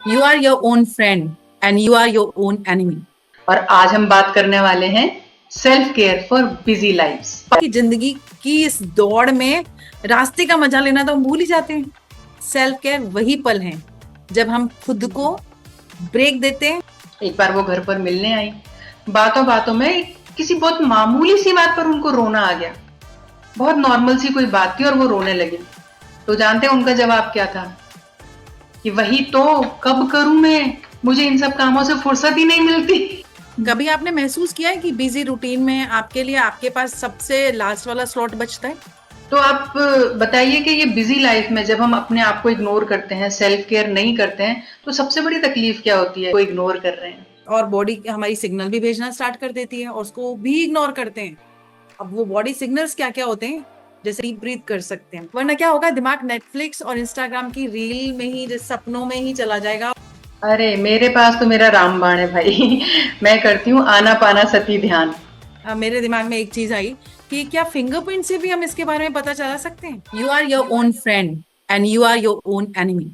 You are your own friend and you are your own enemy. और आज हम बात करने वाले हैं self care for busy lifes. कि जिंदगी की इस दौड़ में रास्ते का मजा लेना तो हम भूल ही जाते हैं। सेल्फ केयर वही पल है जब हम खुद को ब्रेक देते हैं। एक बार वो घर पर मिलने आई, बातों बातों में किसी बहुत मामूली सी बात पर उनको रोना आ गया। बहुत नॉर्मल सी कोई बात थी और वो रोने लगी। तो जानते हैं उनका जवाब क्या था? कि वही तो, कब करूं मैं, मुझे इन सब कामों से फुर्सत ही नहीं मिलती। कभी आपने महसूस किया है कि बिजी रूटीन में आपके लिए आपके पास सबसे लास्ट वाला स्लॉट बचता है? तो आप बताइए कि ये बिजी लाइफ में जब हम अपने आप को इग्नोर करते हैं, सेल्फ केयर नहीं करते हैं, तो सबसे बड़ी तकलीफ क्या होती है? को इग्नोर कर रहे हैं और बॉडी हमारी सिग्नल भी भेजना स्टार्ट कर देती है और उसको भी इग्नोर करते हैं। अब वो बॉडी सिग्नल्स क्या क्या होते हैं? जैसे डीप ब्रीथ कर सकते हैं, वरना क्या होगा, दिमाग नेटफ्लिक्स और इंस्टाग्राम की रील में ही, जैसे सपनों में ही चला जाएगा। अरे मेरे पास तो मेरा रामबाण है भाई। मैं करती हूँ आना पाना सती ध्यान। मेरे दिमाग में एक चीज आई कि क्या फिंगरप्रिंट से भी हम इसके बारे में पता चला सकते हैं? You are your own friend and you are your own enemy.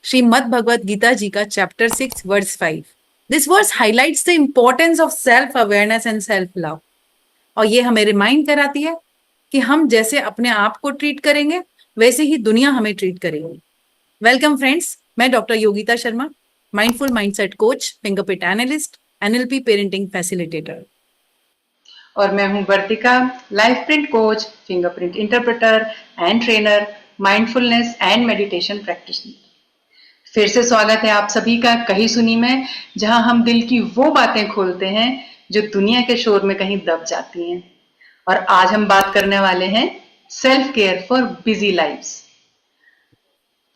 Shrimad Bhagavad Gita ji का chapter 6 verse 5। This verse highlights the importance of self awareness and self love. और ये हमें रिमाइंड कराती है कि हम जैसे अपने आप को ट्रीट करेंगे वैसे ही दुनिया हमें ट्रीट करेगी। वेलकम फ्रेंड्स, मैं doctor Yogita Sharma, mindful mindset coach, fingerprint analyst, NLP parenting facilitator. और मैं हूँ Vartika, life print coach, fingerprint interpreter and trainer, mindfulness and meditation practitioner. फिर से स्वागत है आप सभी का कहीं सुनी में, जहां हम दिल की वो बातें खोलते हैं जो दुनिया के शोर में कहीं दब जाती हैं। और आज हम बात करने वाले हैं self care for busy lifes.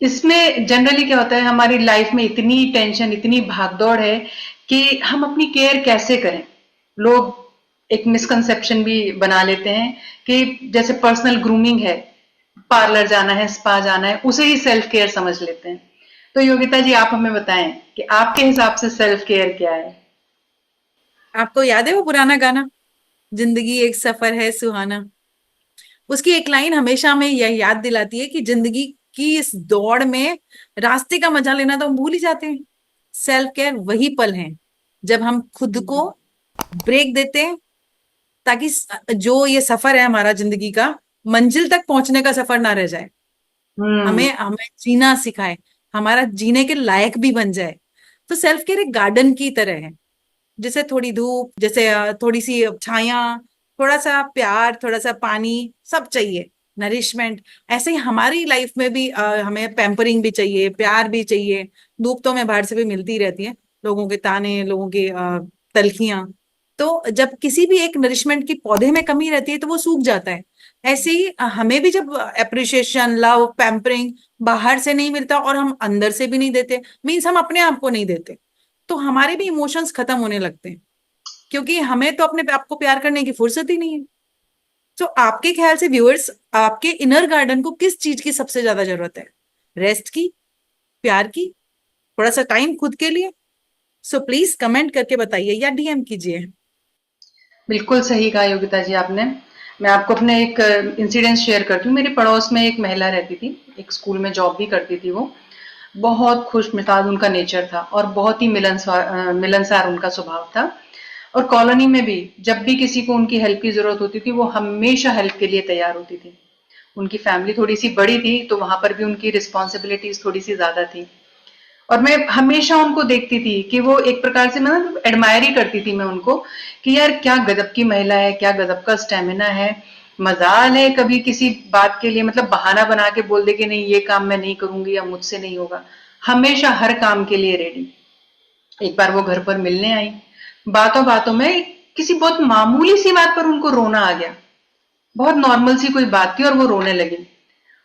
इसमें जनरली क्या होता है, हमारी लाइफ में इतनी टेंशन, इतनी भागदौड़ है कि हम अपनी केयर कैसे करें। लोग एक मिसकंसेप्शन भी बना लेते हैं कि जैसे पर्सनल ग्रूमिंग है, पार्लर जाना है, स्पा जाना है, उसे ही सेल्फ केयर समझ लेते हैं। तो योगिता जी, आप हमें बताएं कि आपके हिसाब से सेल्फ केयर क्या है? आपको याद है वो पुराना गाना, जिंदगी एक सफर है सुहाना? उसकी एक लाइन हमेशा हमें यह याद दिलाती है कि जिंदगी की इस दौड़ में रास्ते का मजा लेना तो हम भूल ही जाते हैं। सेल्फ केयर वही पल है जब हम खुद को ब्रेक देते हैं, ताकि जो ये सफर है हमारा जिंदगी का, मंजिल तक पहुंचने का सफर ना रह जाए। हम्म। हमें हमें जीना सिखाए, हमारा जीने के लायक भी बन जाए। तो सेल्फ केयर एक गार्डन की तरह है, जैसे थोड़ी धूप, जैसे थोड़ी सी छाया, थोड़ा सा प्यार, थोड़ा सा पानी, सब चाहिए, नरिशमेंट। ऐसे ही हमारी लाइफ में भी हमें पैम्परिंग भी चाहिए, प्यार भी चाहिए। धूप तो हमें बाहर से भी मिलती रहती है, लोगों के ताने, लोगों की तलखियां। तो जब किसी भी एक नरिशमेंट की पौधे में कमी रहती है तो वो सूख जाता है। ऐसे ही हमें भी जब अप्रिशिएशन, लव, पैम्परिंग बाहर से नहीं मिलता और हम अंदर से भी नहीं देते, मीन्स हम अपने आप को नहीं देते, तो हमारे भी इमोशंस खत्म होने लगते हैं, क्योंकि हमें तो अपने आप को प्यार करने की फुर्सत ही नहीं है। तो आपके ख्याल से व्यूअर्स, आपके इनर गार्डन को किस चीज की सबसे ज्यादा जरूरत है? रेस्ट की, प्यार की, थोड़ा सा टाइम खुद के लिए? सो प्लीज कमेंट करके बताइए या डीएम कीजिए। बिल्कुल सही कहा योगिता जी आपने। मैं आपको अपने एक इंसिडेंट शेयर करती हूँ। मेरे पड़ोस में एक महिला रहती थी, एक स्कूल में जॉब भी करती थी वो। बहुत खुश मिजाज उनका नेचर था और बहुत ही मिलनसार उनका स्वभाव था। और कॉलोनी में भी जब भी किसी को उनकी हेल्प की जरूरत होती थी, वो हमेशा हेल्प के लिए तैयार होती थी। उनकी फैमिली थोड़ी सी बड़ी थी, तो वहां पर भी उनकी रिस्पॉन्सिबिलिटीज थोड़ी सी ज्यादा थी। और मैं हमेशा उनको देखती थी कि वो एक प्रकार से, मैं एडमायर ही करती थी मैं उनको, कि यार क्या गजब की महिला है, क्या गजब का स्टेमिना है। मजाल है कभी किसी बात के लिए मतलब बहाना बना के बोल दे कि नहीं ये काम मैं नहीं करूंगी या मुझसे नहीं होगा। हमेशा हर काम के लिए रेडी। एक बार वो घर पर मिलने आई, बातों बातों में किसी बहुत मामूली सी बात पर उनको रोना आ गया। बहुत नॉर्मल सी कोई बात थी और वो रोने लगी।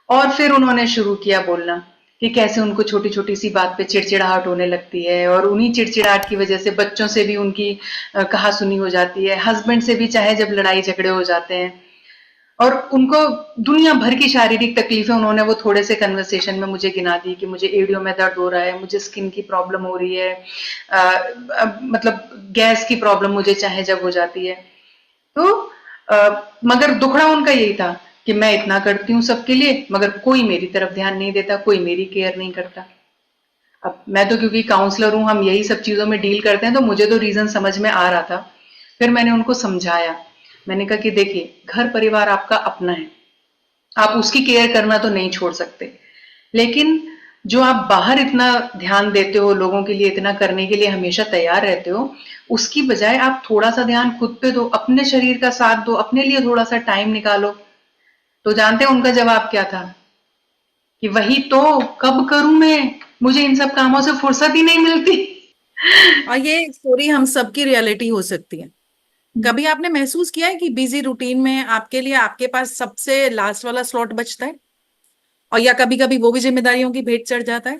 और फिर उन्होंने शुरू किया बोलना कि कैसे उनको छोटी छोटी सी बात पे चिड़चिड़ाहट होने लगती है, और उन्हीं चिड़चिड़ाहट की वजह से बच्चों से भी उनकी कहा सुनी हो जाती है, हस्बैंड से भी चाहे जब लड़ाई झगड़े हो जाते हैं। और उनको दुनिया भर की शारीरिक तकलीफें उन्होंने वो थोड़े से कन्वर्सेशन में मुझे गिना दी कि मुझे एडियो में दर्द हो रहा है, मुझे स्किन की प्रॉब्लम हो रही है, मतलब गैस की प्रॉब्लम मुझे चाहे जब हो जाती है। तो मगर दुखड़ा उनका यही था कि मैं इतना करती हूँ सबके लिए, मगर कोई मेरी तरफ ध्यान नहीं देता, कोई मेरी केयर नहीं करता। अब मैं तो क्योंकि काउंसलर हूँ, हम यही सब चीज़ों में डील करते हैं, तो मुझे तो रीज़न समझ में आ रहा था। फिर मैंने उनको समझाया, मैंने कहा कि देखिए, घर परिवार आपका अपना है, आप उसकी केयर करना तो नहीं छोड़ सकते, लेकिन जो आप बाहर इतना ध्यान देते हो, लोगों के लिए इतना करने के लिए हमेशा तैयार रहते हो, उसकी बजाय आप थोड़ा-सा ध्यान खुद पे दो, अपने शरीर का साथ दो, अपने लिए थोड़ा-सा टाइम निकालो। तो जानते हैं उनका जवाब क्या था? कि वही तो, कब करूँ मैं? मुझे इन सब कामों से फुर्सत ही नहीं मिलती। और ये स्टोरी हम सबकी रियलिटी हो सकती है। कभी आपने महसूस किया है कि बिजी रूटीन में आपके लिए आपके पास सबसे लास्ट वाला स्लॉट बचता है, और या कभी कभी वो भी जिम्मेदारियों की भेंट चढ़ जाता है?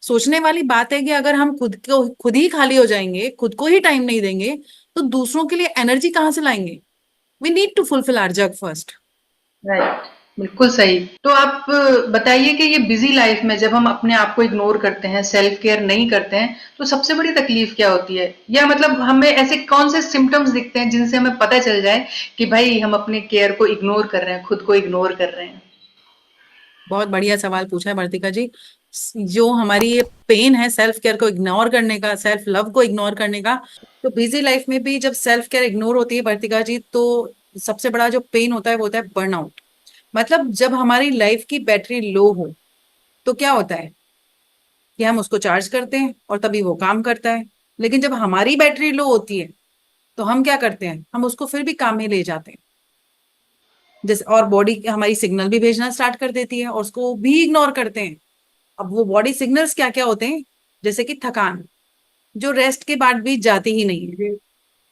सोचने वाली बात है कि अगर हम खुद ही खाली हो जाएंगे, खुद को ही टाइम नहीं देंगे, तो दूसरों के लिए एनर्जी कहाँ से लाएंगे? We need to fulfil our jug first. Right, बिल्कुल सही। तो आप बताइए कि ये बिजी लाइफ में जब हम अपने आप को इग्नोर करते हैं, सेल्फ केयर नहीं करते हैं, तो सबसे बड़ी तकलीफ क्या होती है? या मतलब हमें ऐसे कौन से सिम्टम्स दिखते हैं जिनसे हमें पता चल जाए कि भाई हम अपने केयर को इग्नोर कर रहे हैं, खुद को इग्नोर कर रहे हैं? बहुत बढ़िया सवाल पूछा है वर्तिका जी। जो हमारी ये पेन है सेल्फ केयर को इग्नोर करने का, सेल्फ लव को इग्नोर करने का, तो बिजी लाइफ में भी जब सेल्फ केयर इग्नोर होती है वर्तिका जी, तो सबसे बड़ा जो पेन होता है वो होता है बर्नआउट। मतलब जब हमारी लाइफ की बैटरी लो हो, तो क्या होता है कि हम उसको चार्ज करते हैं और तभी वो काम करता है। लेकिन जब हमारी बैटरी लो होती है, तो हम क्या करते हैं, हम उसको फिर भी काम में ले जाते हैं। जैसे और बॉडी हमारी सिग्नल भी भेजना स्टार्ट कर देती है और उसको भी इग्नोर करते हैं। अब वो बॉडी सिग्नल्स क्या क्या होते हैं? जैसे कि थकान, जो रेस्ट के बाद भी जाती ही नहीं है।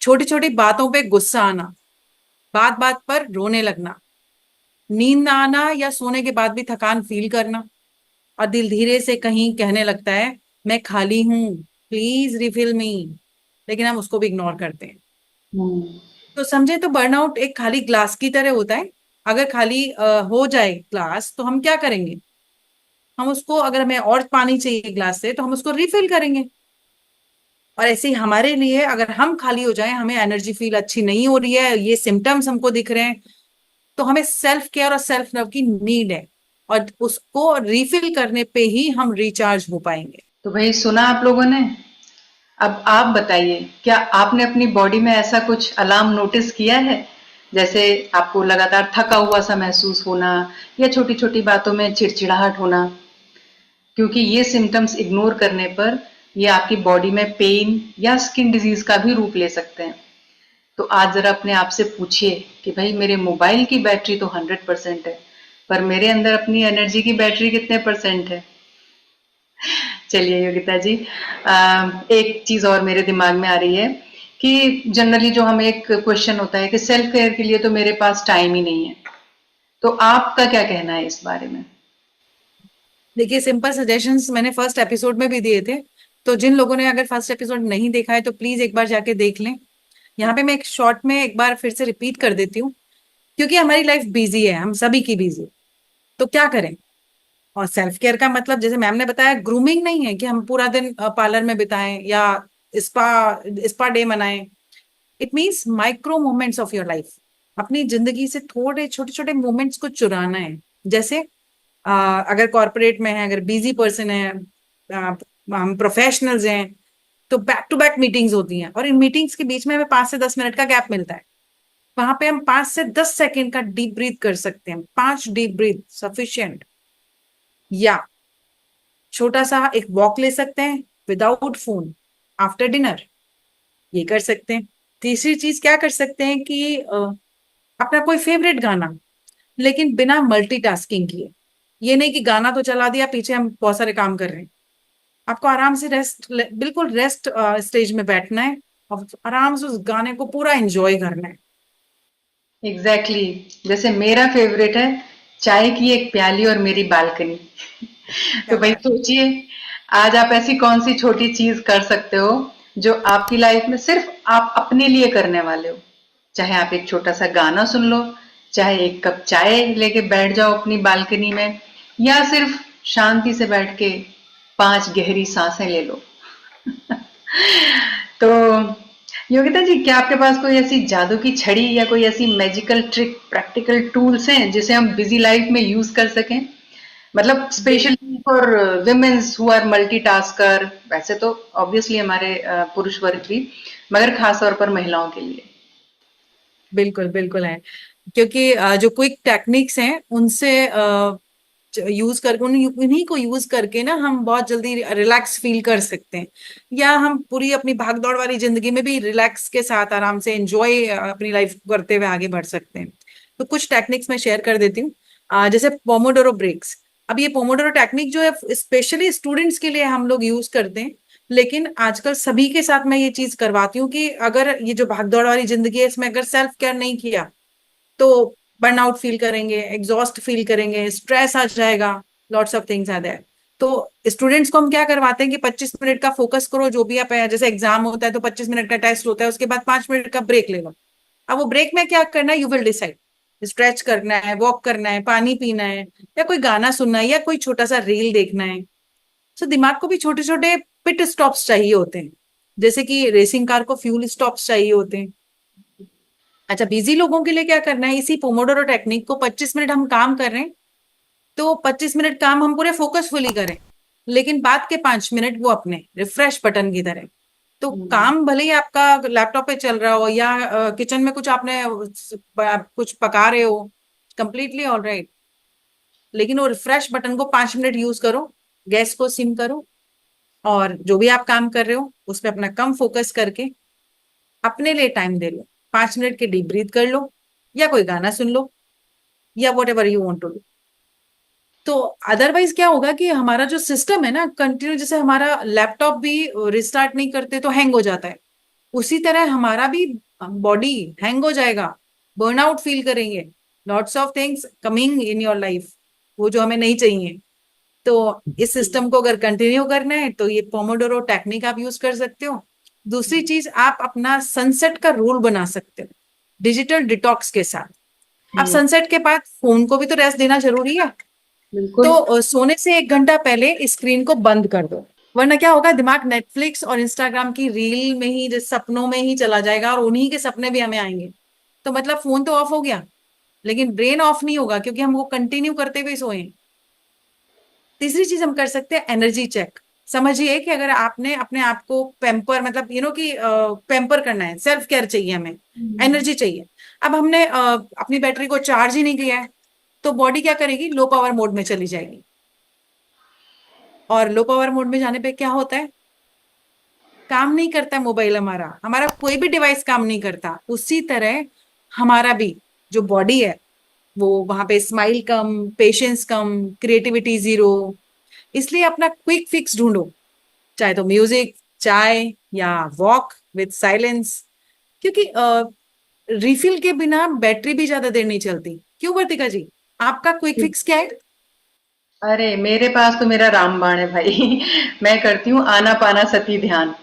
छोटी छोटी बातों पे गुस्सा आना, बात बात पर रोने लगना, नींद ना आना या सोने के बाद भी थकान फील करना, और दिल धीरे से कहीं कहने लगता है, मैं खाली हूं, प्लीज रिफिल मी। लेकिन हम उसको भी इग्नोर करते हैं। हम्म। तो समझे तो बर्नआउट एक खाली ग्लास की तरह होता है। अगर खाली हो जाए ग्लास तो हम क्या करेंगे? हम उसको, अगर हमें और पानी चाहिए ग्लास से, तो हम उसको रिफिल करेंगे। और ऐसे ही हमारे लिए अगर हम खाली हो जाएं, हमें एनर्जी फील अच्छी नहीं हो रही है, ये सिम्टम्स हमको दिख रहे हैं, तो हमें सेल्फ केयर और सेल्फ लव की नीड है। और उसको रिफिल करने पे ही हम रिचार्ज हो पाएंगे। तो भाई सुना आप लोगों ने? अब आप बताइए, क्या आपने अपनी बॉडी में ऐसा कुछ अलार्म नोटिस किया है? जैसे आपको लगातार थका हुआ सा महसूस होना, या छोटी-छोटी बातों में चिड़चिड़ाहट होना? क्योंकि ये सिम्पटम्स इग्नोर करने पर ये आपकी बॉडी में पेन या स्किन डिजीज का भी रूप ले सकते हैं। तो आज जरा अपने आप से पूछिए कि भाई मेरे मोबाइल की बैटरी तो 100% है, पर मेरे अंदर अपनी एनर्जी की बैटरी कितने परसेंट है? चलिए योगिता जी, एक चीज और मेरे दिमाग में आ रही है कि जनरली जो हमें एक क्वेश्चन होता है कि सेल्फ केयर के लिए तो मेरे पास टाइम ही नहीं है, तो आपका क्या कहना है इस बारे में? देखिए, सिंपल सजेशंस मैंने फर्स्ट एपिसोड में भी दिए थे। तो जिन लोगों ने अगर फर्स्ट एपिसोड नहीं देखा है, तो प्लीज एक बार जाके देख लें। यहाँ पे मैं एक शॉर्ट में एक बार फिर से रिपीट कर देती हूँ, क्योंकि हमारी लाइफ बिजी है, हम सभी की बिजी। तो क्या करें? और सेल्फ केयर का मतलब, जैसे मैम ने बताया, ग्रूमिंग नहीं है कि हम पूरा दिन पार्लर में बिताएं या स्पा स्पा डे मनाएं। It means micro moments of your life. अपनी जिंदगी से थोड़े छोटे छोटे मोमेंट्स को चुराना है। जैसे अगर कॉर्पोरेट में है, अगर बिजी पर्सन है, हम प्रोफेशनल्स हैं, तो बैक टू बैक मीटिंग्स होती हैं, और इन मीटिंग्स के बीच में हमें 5 से 10 मिनट का गैप मिलता है। वहां पे हम 5 से 10 सेकेंड का डीप ब्रीथ कर सकते हैं, 5 डीप ब्रीथ सफिशियंट। या छोटा सा एक वॉक ले सकते हैं विदाउट फोन आफ्टर डिनर, ये कर सकते हैं। तीसरी चीज क्या कर सकते हैं कि अपना कोई फेवरेट गाना, लेकिन बिना मल्टीटास्किंग किए। ये नहीं कि गाना तो चला दिया, पीछे हम बहुत सारे काम कर रहे हैं। आपको आराम से बिल्कुल रेस्ट स्टेज में बैठना है, और आराम से उस गाने को पूरा एंजॉय करना है। Exactly exactly. जैसे मेरा फेवरेट है, चाय की एक प्याली और मेरी बालकनी। तो क्या भाई बात है। सोचिए, आज आप ऐसी कौन सी छोटी चीज कर सकते हो जो आपकी लाइफ में सिर्फ आप अपने लिए करने वाले हो? चाहे आप एक छोटा सा गाना सुन लो, चाहे एक कप चाय लेके बैठ जाओ अपनी बालकनी में, या सिर्फ शांति से बैठ के 5 गहरी सांसें ले लो। तो योगिता जी, क्या आपके पास कोई ऐसी जादू की छड़ी या कोई ऐसी मैजिकल ट्रिक, प्रैक्टिकल टूल्स हैं जिसे हम बिजी लाइफ में यूज कर सकें? मतलब बिल, specially for womens who are multitasker, वैसे तो ऑब्वियसली हमारे पुरुष वर्ग भी, मगर खास तौर पर महिलाओं के लिए। बिल्कुल बिल्कुल है। क्योंकि जो क्विक टेक्निक्स हैं उनसे यूज करके उन्हीं को यूज करके ना हम बहुत जल्दी रिलैक्स फील कर सकते हैं, या हम पूरी अपनी भाग दौड़ वाली जिंदगी में भी रिलैक्स के साथ आराम से एंजॉय अपनी लाइफ करते हुए आगे बढ़ सकते हैं। तो कुछ टेक्निक्स मैं शेयर कर देती हूँ। जैसे पोमोडोरो ब्रेक्स। अब ये पोमोडोरो टेक्निक जो है स्पेशली स्टूडेंट्स के लिए हम लोग यूज करते हैं, लेकिन आजकल सभी के साथ मैं ये चीज करवाती हूँ कि अगर ये जो भागदौड़ वाली जिंदगी है इसमें अगर सेल्फ केयर नहीं किया तो बर्नआउट फील करेंगे, एग्जॉस्ट फील करेंगे, स्ट्रेस आ जाएगा, lots of things are there. तो स्टूडेंट्स को हम क्या करवाते हैं कि 25 मिनट का फोकस करो, जो भी आप जैसे एग्जाम होता है तो 25 मिनट का टेस्ट होता है, उसके बाद 5 मिनट का ब्रेक ले लो। अब वो ब्रेक में क्या करना है, यू विल डिसाइड। स्ट्रेच करना है, वॉक करना है, पानी पीना है, या कोई गाना सुनना है, या कोई छोटा सा रील देखना है। सो दिमाग को भी छोटे छोटे पिट स्टॉप्स चाहिए होते हैं, जैसे कि रेसिंग कार को फ्यूल स्टॉप्स चाहिए होते हैं। अच्छा, बिजी लोगों के लिए क्या करना है, इसी पोमोडोरो टेक्निक को 25 मिनट हम काम कर रहे हैं तो 25 मिनट काम हम पूरे फोकसफुली करें, लेकिन बाद के 5 मिनट वो अपने रिफ्रेश बटन की तरह। तो हम्म। काम भले ही आपका लैपटॉप पे चल रहा हो या किचन में कुछ आपने कुछ पका रहे हो, कंप्लीटली ऑल राइट, लेकिन वो रिफ्रेश बटन को 5 मिनट यूज करो, गैस को सिम करो, और जो भी आप काम कर रहे हो उस पर अपना कम फोकस करके अपने लिए टाइम दे लो। 5 मिनट के डीप ब्रीथ कर लो, या कोई गाना सुन लो, या whatever you want to do. तो अदरवाइज क्या होगा कि हमारा जो सिस्टम है ना कंटिन्यू, जैसे हमारा लैपटॉप भी रिस्टार्ट नहीं करते तो हैंग हो जाता है, उसी तरह हमारा भी बॉडी हैंग हो जाएगा, बर्नआउट फील करेंगे, lots of things coming in your life, वो जो हमें नहीं चाहिए। तो इस सिस्टम को अगर कंटिन्यू करना है तो ये पोमोडोरो टेक्निक आप यूज कर सकते हो। दूसरी चीज, आप अपना सनसेट का रूल बना सकते हो डिजिटल डिटॉक्स के साथ। अब हम्म। सनसेट के बाद फोन को भी तो रेस्ट देना जरूरी है। तो बिल्कुल। सोने से 1 घंटा पहले स्क्रीन को बंद कर दो, वरना क्या होगा, दिमाग नेटफ्लिक्स और इंस्टाग्राम की रील में ही, जैसे सपनों में ही चला जाएगा, और उन्हीं के सपने भी हमें आएंगे। तो मतलब फोन तो ऑफ हो गया, लेकिन ब्रेन ऑफ नहीं होगा क्योंकि हम वो कंटिन्यू करते हुए सोए। तीसरी चीज हम कर सकते हैं एनर्जी चेक। समझिए कि अगर आपने अपने आप को पेम्पर, मतलब कि पेम्पर करना है, सेल्फ केयर चाहिए हमें, हम्म। एनर्जी चाहिए। अब हमने अपनी बैटरी को चार्ज ही नहीं किया है, तो बॉडी क्या करेगी, लो पावर मोड में चली जाएगी। और लो पावर मोड में जाने पे क्या होता है, काम नहीं करता मोबाइल, हमारा हमारा कोई भी डिवाइस काम नहीं करता। उसी तरह हमारा भी जो बॉडी है, वो वहां पे स्माइल कम, पेशेंस कम, क्रिएटिविटी जीरो। इसलिए अपना क्विक फिक्स ढूंढो, चाहे तो म्यूजिक, चाय, या वॉक विद साइलेंस। क्योंकि रिफिल के बिना बैटरी भी ज्यादा देर नहीं चलती। क्यों वर्तिका जी, आपका क्विक फिक्स क्या है? अरे मेरे पास तो मेरा रामबाण है भाई। मैं करती हूँ आना पाना सती ध्यान।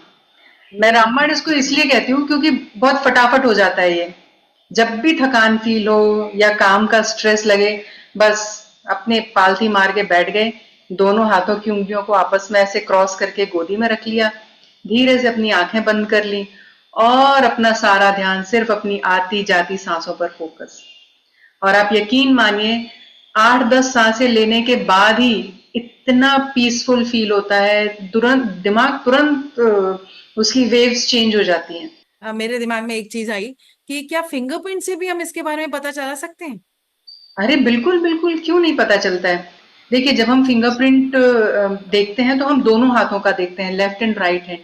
मैं रामबाण इसको इसलिए कहती हूँ क्योंकि बहुत फटाफट हो जाता है ये। जब भी थकान फील हो या काम का स्ट्रेस लगे, बस अपने पालथी मार के बैठ गए, दोनों हाथों की उंगलियों को आपस में ऐसे क्रॉस करके गोदी में रख लिया, धीरे से अपनी आंखें बंद कर ली, और अपना सारा ध्यान सिर्फ अपनी आती जाती सांसों पर फोकस। और आप यकीन मानिए, 8-10 सांसें लेने के बाद ही इतना पीसफुल फील होता है, तुरंत दिमाग तुरंत उसकी वेव्स चेंज हो जाती हैं। मेरे दिमाग में एक चीज आई कि क्या फिंगरप्रिंट से भी हम इसके बारे में पता चला सकते हैं? अरे बिल्कुल बिल्कुल, क्यों नहीं पता चलता है। देखिए, जब हम फिंगरप्रिंट देखते हैं तो हम दोनों हाथों का देखते हैं, लेफ्ट एंड राइट हैंड।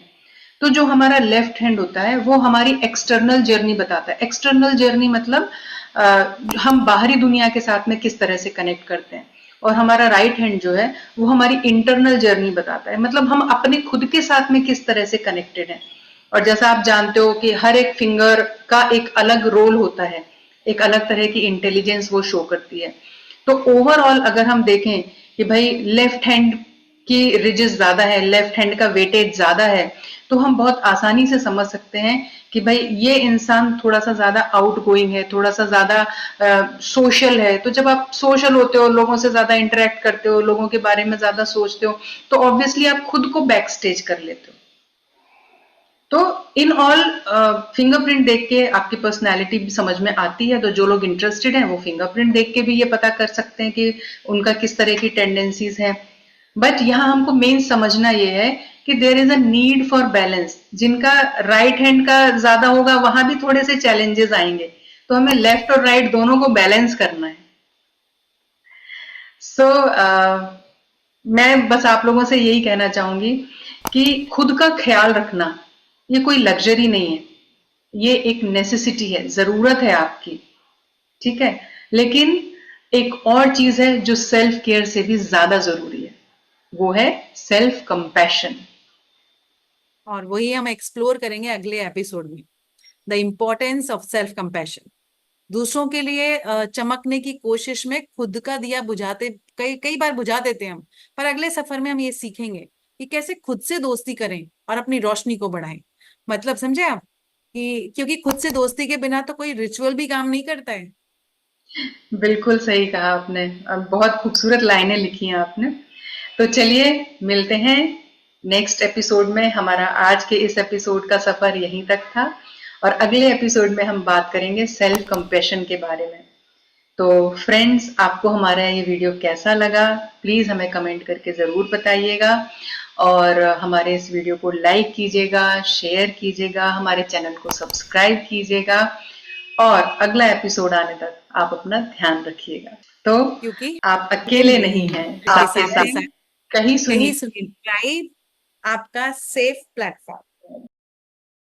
तो जो हमारा लेफ्ट हैंड होता है वो हमारी एक्सटर्नल जर्नी बताता है। एक्सटर्नल जर्नी मतलब अ, हम बाहरी दुनिया के साथ में किस तरह से कनेक्ट करते हैं। और हमारा राइट हैंड जो है वो हमारी इंटरनल जर्नी बताता है, मतलब हम अपने खुद के साथ में किस तरह से कनेक्टेड हैं। और जैसा आप जानते हो कि हर एक फिंगर का एक अलग रोल होता है, एक अलग तरह की इंटेलिजेंस वो शो करती है। तो ओवरऑल अगर हम देखें कि भाई लेफ्ट हैंड की रिजेस ज्यादा है, लेफ्ट हैंड का वेटेज ज्यादा है, तो हम बहुत आसानी से समझ सकते हैं कि भाई ये इंसान थोड़ा सा ज्यादा आउट गोइंग है, थोड़ा सा ज्यादा सोशल है। तो जब आप सोशल होते हो, लोगों से ज्यादा इंटरेक्ट करते हो, लोगों के बारे में ज्यादा सोचते हो, तो ऑब्वियसली आप खुद को बैक स्टेज कर लेते हो। तो इन ऑल फिंगरप्रिंट देख के आपकी पर्सनैलिटी भी समझ में आती है, तो जो लोग इंटरेस्टेड हैं वो फिंगरप्रिंट देख के भी ये पता कर सकते हैं कि उनका किस तरह की टेंडेंसीज है। बट यहाँ हमको मेन समझना ये है कि there is a need for balance. जिनका राइट हैंड का ज्यादा होगा वहां भी थोड़े से चैलेंजेस आएंगे, तो हमें लेफ्ट और राइट दोनों को बैलेंस करना है। सो मैं बस आप लोगों से यही कहना चाहूंगी कि खुद का ख्याल रखना ये कोई लग्जरी नहीं है, ये एक नेसेसिटी है, जरूरत है आपकी, ठीक है। लेकिन एक और चीज है जो सेल्फ केयर से भी ज्यादा जरूरी है, वो है सेल्फ कंपैशन। और वही हम एक्सप्लोर करेंगे अगले एपिसोड में, the importance of self compassion. दूसरों के लिए चमकने की कोशिश में खुद का दिया बुझाते, कई कई बार बुझा देते हैं हम। पर अगले सफर में हम ये सीखेंगे कि कैसे खुद से दोस्ती करें और अपनी रोशनी को बढ़ाएं। मतलब समझे आप, कि क्योंकि खुद से दोस्ती के बिना तो कोई रिचुअल भी काम नहीं करता है। बिल्कुल सही कहा आपने, बहुत खूबसूरत लाइनें लिखी हैं आपने। तो चलिए मिलते हैं नेक्स्ट एपिसोड में। हमारा आज के इस एपिसोड का सफर यहीं तक था, और अगले एपिसोड में हम बात करेंगे सेल्फ कंपैशन के बारे में। तो फ्रेंड्स, आपको हमारा ये वीडियो कैसा लगा प्लीज हमें कमेंट करके जरूर बताइएगा, और हमारे इस वीडियो को लाइक कीजिएगा, शेयर कीजिएगा, हमारे चैनल को सब्सक्राइब कीजिएगा, और अगला एपिसोड आने तक आप अपना ध्यान रखिएगा। तो क्योंकि आप अकेले नहीं हैं, आपके आपके साथ साथ कहीं सुनी कहीं सुनी ट्राइब, आपका सेफ प्लेटफॉर्म।